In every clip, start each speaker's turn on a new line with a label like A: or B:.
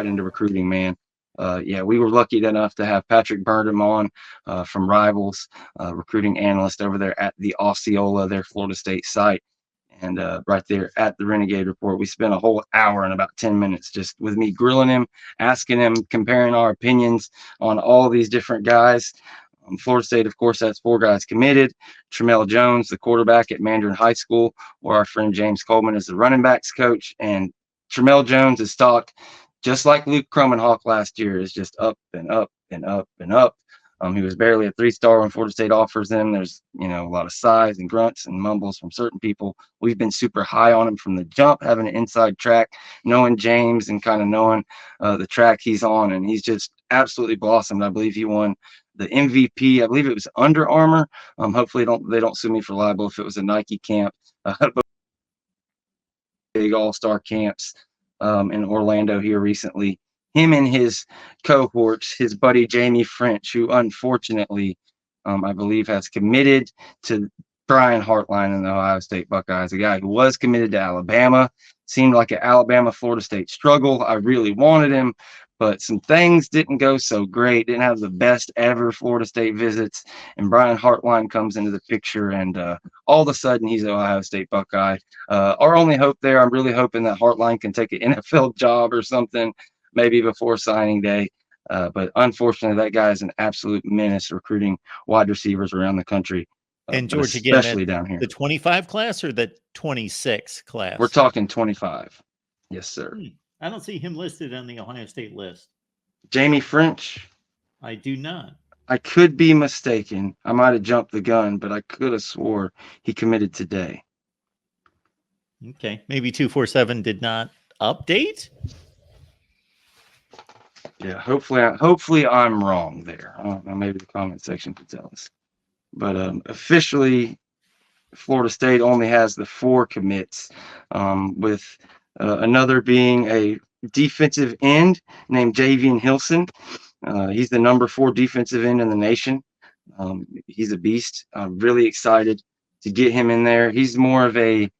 A: right into recruiting, man. Yeah, we were lucky enough to have Patrick Burnham on from Rivals, recruiting analyst over there at the Osceola, their Florida State site. And right there at the Renegade Report, we spent a whole hour and about 10 minutes just with me grilling him, asking him, comparing our opinions on all these different guys. Florida State, of course, has 4 guys committed. Tramel Jones, the quarterback at Mandarin High School, where our friend James Coleman is the running backs coach. And Tramel Jones is stock, just like Luke Cromenhawk last year, is just up and up and up and up. He was barely a 3-star when Florida State offers him. There's, a lot of sighs and grunts and mumbles from certain people. We've been super high on him from the jump, having an inside track, knowing James and kind of knowing the track he's on. And he's just absolutely blossomed. I believe he won the MVP. I believe it was Under Armour. Hopefully they don't sue me for libel if it was a Nike camp. Big all-star camps in Orlando here recently. Him and his cohorts, his buddy Jamie French, who unfortunately, I believe, has committed to Brian Hartline and the Ohio State Buckeyes, a guy who was committed to Alabama. Seemed like an Alabama-Florida State struggle. I really wanted him, but some things didn't go so great. Didn't have the best ever Florida State visits, and Brian Hartline comes into the picture, and all of a sudden he's an Ohio State Buckeye. Our only hope there, I'm really hoping that Hartline can take an NFL job or something, maybe before signing day. But unfortunately, that guy is an absolute menace recruiting wide receivers around the country.
B: And George,
A: especially
B: again,
A: down here.
B: The 25 class or the 26 class?
A: We're talking 25. Yes, sir.
B: I don't see him listed on the Ohio State list.
A: Jamie French?
B: I do not.
A: I could be mistaken. I might have jumped the gun, but I could have swore he committed today.
B: Okay. Maybe 247 did not update?
A: Yeah, hopefully I'm wrong there. I don't know, maybe the comment section could tell us. But officially, Florida State only has the 4 commits, with another being a defensive end named Javian Hilson. He's the number 4 defensive end in the nation. He's a beast. I'm really excited to get him in there. He's more of a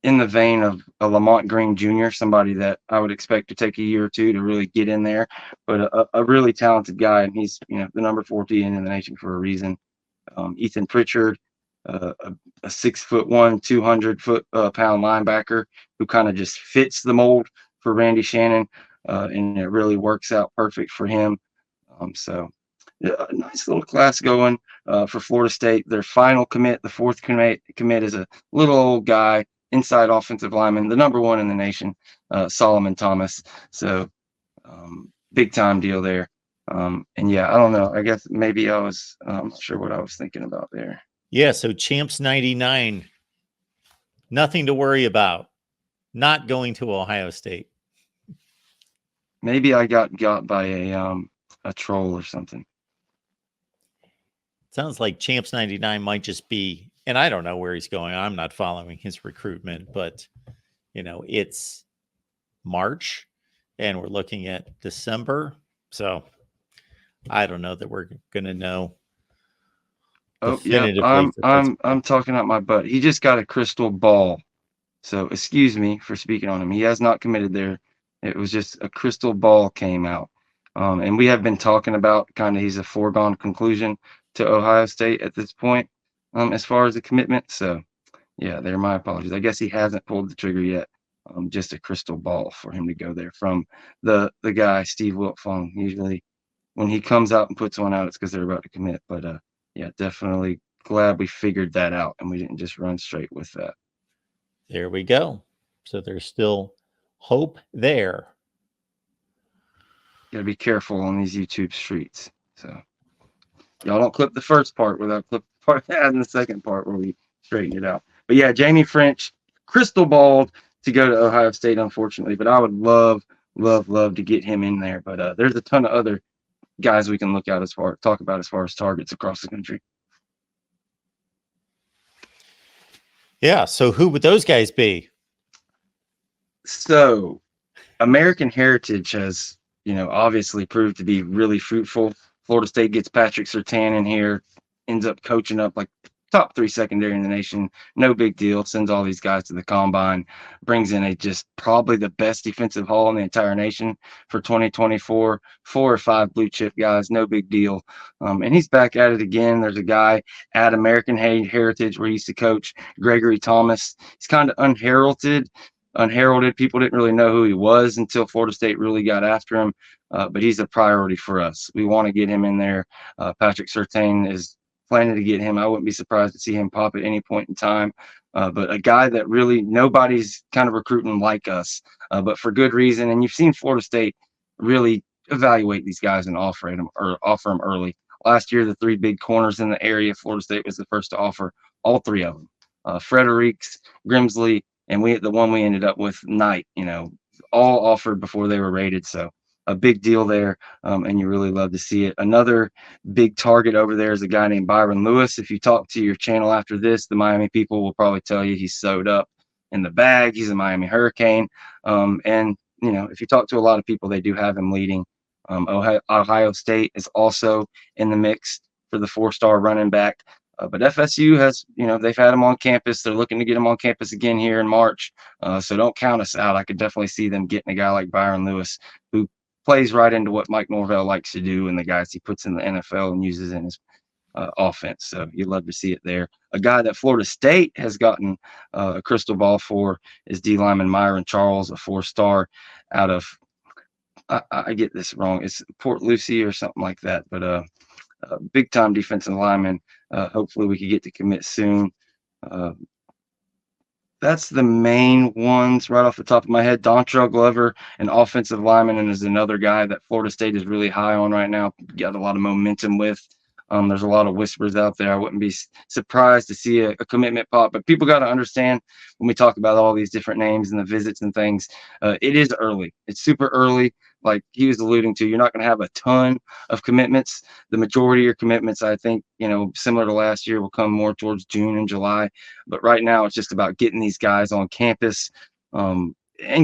A: in the vein of a Lamont Green Jr., somebody that I would expect to take a year or two to really get in there, but a really talented guy, and he's the number 14 in the nation for a reason. Ethan Pritchard, a 6'1", 200-pound linebacker who kind of just fits the mold for Randy Shannon, and it really works out perfect for him. So a nice little class going for Florida State. Their final commit, the 4th commit is a little old guy, inside offensive lineman, the number 1 in the nation, Solomon Thomas. So big time deal there. And yeah, I don't know. I guess maybe I was not sure what I was thinking about there.
B: Yeah, so Champs 99, nothing to worry about. Not going to Ohio State.
A: Maybe I got by a troll or something.
B: Sounds like Champs 99 might just be, and I don't know where he's going. I'm not following his recruitment, but it's March and we're looking at December. So I don't know that we're going to know.
A: Oh yeah, I'm talking out my butt. He just got a crystal ball. So excuse me for speaking on him. He has not committed there. It was just a crystal ball came out. And we have been talking about kind of he's a foregone conclusion to Ohio State at this point, as far as the commitment. So yeah, they're my apologies. I guess he hasn't pulled the trigger yet. Just a crystal ball for him to go there from the guy, Steve Wiltfong. Usually when he comes out and puts one out, it's because they're about to commit. But yeah, definitely glad we figured that out and we didn't just run straight with that.
B: There we go. So there's still hope there.
A: Gotta be careful on these YouTube streets. So y'all don't clip the first part without clip the part adding the second part where we straighten it out. But yeah, Jamie French, crystal balled to go to Ohio State, unfortunately. But I would love to get him in there. But there's a ton of other guys we can talk about as far as targets across the country.
B: Yeah. So who would those guys be?
A: So American Heritage has, obviously proved to be really fruitful. Florida State gets Patrick Surtain in here, ends up coaching up like top 3 secondary in the nation. No big deal. Sends all these guys to the combine. Brings in a just probably the best defensive haul in the entire nation for 2024. 4 or 5 blue chip guys. No big deal. And he's back at it again. There's a guy at American Heritage where he used to coach, Gregory Thomas. He's kind of unheralded. People didn't really know who he was until Florida State really got after him. But he's a priority for us. We want to get him in there. Patrick Surtain is planning to get him. I wouldn't be surprised to see him pop at any point in time. But a guy that really nobody's kind of recruiting like us, but for good reason. And you've seen Florida State really evaluate these guys and offer them early. Last year, the 3 big corners in the area, Florida State was the first to offer all 3 of them. Fredericks, Grimsley, and the one we ended up with, Knight, all offered before they were rated. So a big deal there, and you really love to see it. Another big target over there is a guy named Byron Lewis. If you talk to your channel after this, the Miami people will probably tell you he's sewed up in the bag. He's a Miami Hurricane. And, if you talk to a lot of people, they do have him leading. Ohio State is also in the mix for the 4-star running back. But FSU has, they've had him on campus. They're looking to get him on campus again here in March. So don't count us out. I could definitely see them getting a guy like Byron Lewis, who plays right into what Mike Norvell likes to do and the guys he puts in the NFL and uses in his offense. So you love to see it there. A guy that Florida State has gotten a crystal ball for is D lineman Myron Charles, a 4-star out of, I get this wrong, it's Port Lucie or something like that, but big time defensive lineman. Hopefully we could get to commit soon. That's the main ones right off the top of my head. Dontrell Glover, an offensive lineman, and is another guy that Florida State is really high on right now. Got a lot of momentum with. There's a lot of whispers out there. I wouldn't be surprised to see a commitment pop, but people got to understand when we talk about all these different names and the visits and things, it is early. It's super early. Like he was alluding to, you're not going to have a ton of commitments. The majority of your commitments, I think, similar to last year, will come more towards June and July. But right now, it's just about getting these guys on campus and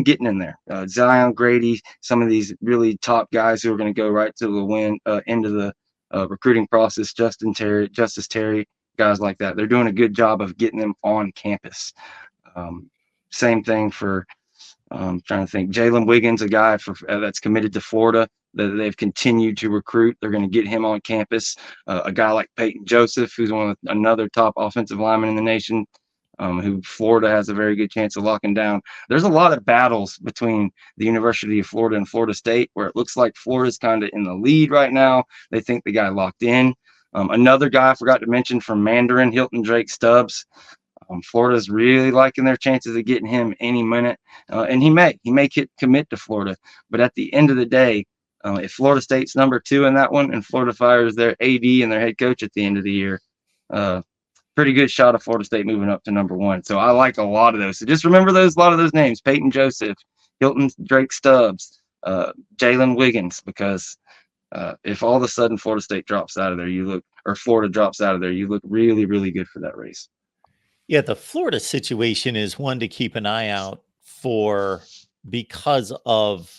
A: getting in there. Zion Grady, some of these really top guys who are going to go right to the end of the recruiting process. Justice Terry, guys like that. They're doing a good job of getting them on campus. Same thing for. Trying to think. Jalen Wiggins, a guy that's committed to Florida that they've continued to recruit. They're going to get him on campus. A guy like Peyton Joseph, who's another top offensive lineman in the nation, who Florida has a very good chance of locking down. There's a lot of battles between the University of Florida and Florida State where it looks like Florida's kind of in the lead right now. They think the guy locked in. Another guy I forgot to mention from Mandarin, Hilton Drake Stubbs. Florida's really liking their chances of getting him any minute, and he may commit to Florida. But at the end of the day, if Florida State's number 2 in that one, and Florida fires their AD and their head coach at the end of the year, pretty good shot of Florida State moving up to number 1. So I like a lot of those. So just remember a lot of those names: Peyton Joseph, Hilton Drake Stubbs, Jalen Wiggins, because if all of a sudden Florida State drops out of there, Florida drops out of there, you look really, really good for that race.
B: Yeah, the Florida situation is one to keep an eye out for because of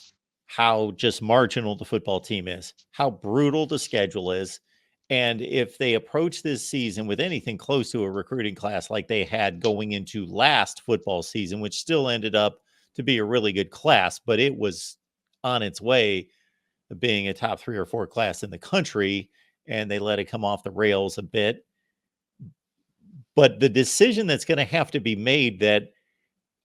B: how just marginal the football team is, how brutal the schedule is. And if they approach this season with anything close to a recruiting class like they had going into last football season, which still ended up to be a really good class, but it was on its way to being a top 3 or 4 class in the country, and they let it come off the rails a bit. But the decision that's going to have to be made that,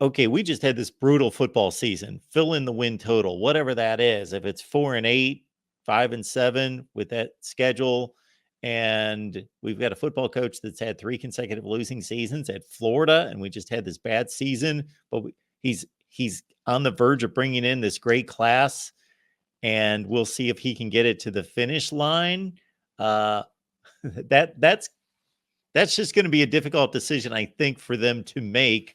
B: okay, we just had this brutal football season, fill in the win total, whatever that is. If it's 4-8, 5-7 with that schedule, and we've got a football coach that's had 3 consecutive losing seasons at Florida, and we just had this bad season, but he's on the verge of bringing in this great class, and we'll see if he can get it to the finish line. That's just going to be a difficult decision, I think, for them to make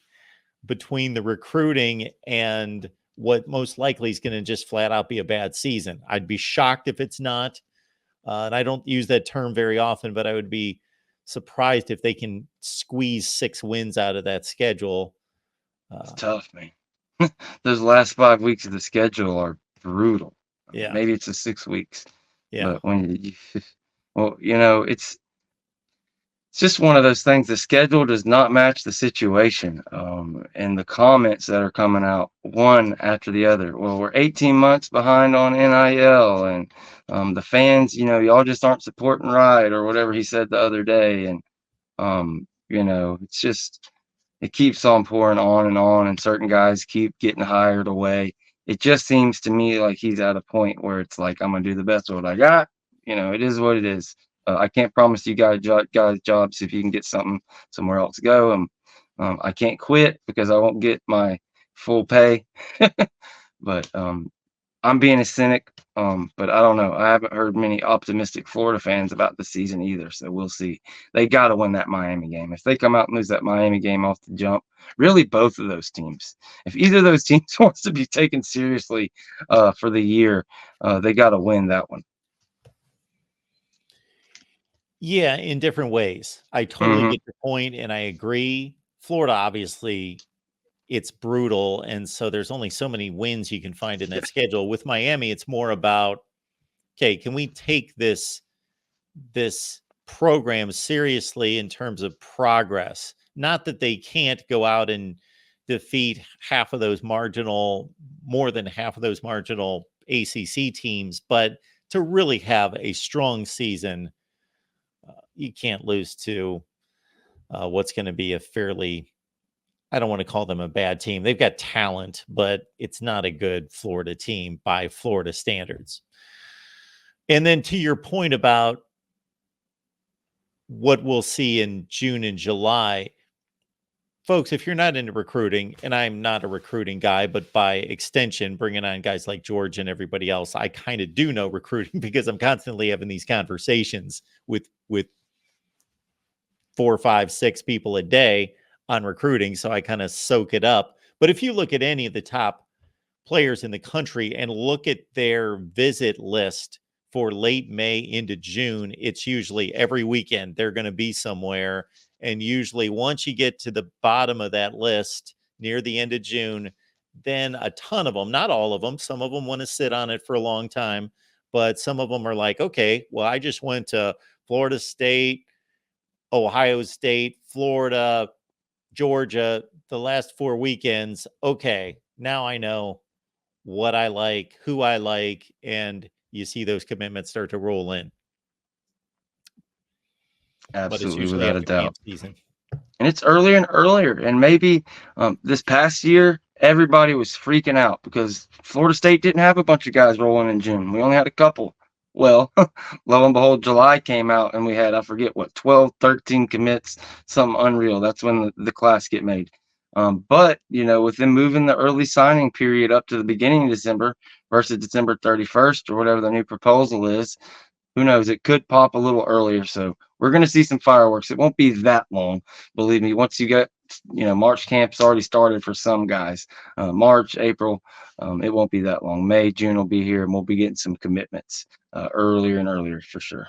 B: between the recruiting and what most likely is going to just flat out be a bad season. I'd be shocked if it's not. And I don't use that term very often, but I would be surprised if they can squeeze 6 wins out of that schedule.
A: It's tough, man. Those last 5 weeks of the schedule are brutal.
B: Yeah.
A: Maybe it's 6 weeks.
B: Yeah.
A: But when it's It's just one of those things. The schedule does not match the situation. And the comments that are coming out one after the other. Well, we're 18 months behind on NIL, and the fans, y'all just aren't supporting right, or whatever he said the other day. And it's just it keeps on pouring on, and certain guys keep getting hired away. It just seems to me like he's at a point where it's like, I'm gonna do the best with what I got. It is what it is. I can't promise you guys jobs if you can get something somewhere else to go. I can't quit because I won't get my full pay. But I'm being a cynic, but I don't know. I haven't heard many optimistic Florida fans about the season either, so we'll see. They got to win that Miami game. If they come out and lose that Miami game off the jump, really both of those teams, if either of those teams wants to be taken seriously for the year, they got to win that one.
B: Yeah, in different ways. I totally get your point, and I agree. Florida, obviously, it's brutal, and so there's only so many wins you can find in that schedule. With Miami, it's more about, okay, can we take this program seriously in terms of progress? Not that they can't go out and defeat more than half of those marginal ACC teams, but to really have a strong season, you can't lose to what's going to be a fairly, I don't want to call them a bad team. They've got talent, but it's not a good Florida team by Florida standards. And then to your point about what we'll see in June and July, folks, if you're not into recruiting, and I'm not a recruiting guy, but by extension, bringing on guys like George and everybody else, I kind of do know recruiting because I'm constantly having these conversations with 4, 5, 6 people a day on recruiting. So I kind of soak it up. But if you look at any of the top players in the country and look at their visit list for late May into June, it's usually every weekend they're going to be somewhere. And usually once you get to the bottom of that list near the end of June, then a ton of them, not all of them, some of them want to sit on it for a long time, but some of them are like, okay, well, I just went to Florida State, Ohio State, Florida, Georgia, the last 4 weekends. Okay, now I know what I like, who I like, and you see those commitments start to roll in. But it's
A: Absolutely,
B: usually
A: without a
B: after camp
A: doubt.
B: season.
A: And it's earlier and earlier. And maybe this past year, everybody was freaking out because Florida State didn't have a bunch of guys rolling in June. We only had a couple. Well, lo and behold, July came out and we had, I forget what, 12, 13 commits, something unreal. That's when the class get made. But, with them moving the early signing period up to the beginning of December versus December 31st or whatever the new proposal is, who knows? It could pop a little earlier. So we're going to see some fireworks. It won't be that long. Believe me, once you get, March camp's already started for some guys. March, April, it won't be that long. May, June will be here, and we'll be getting some commitments earlier and earlier for sure.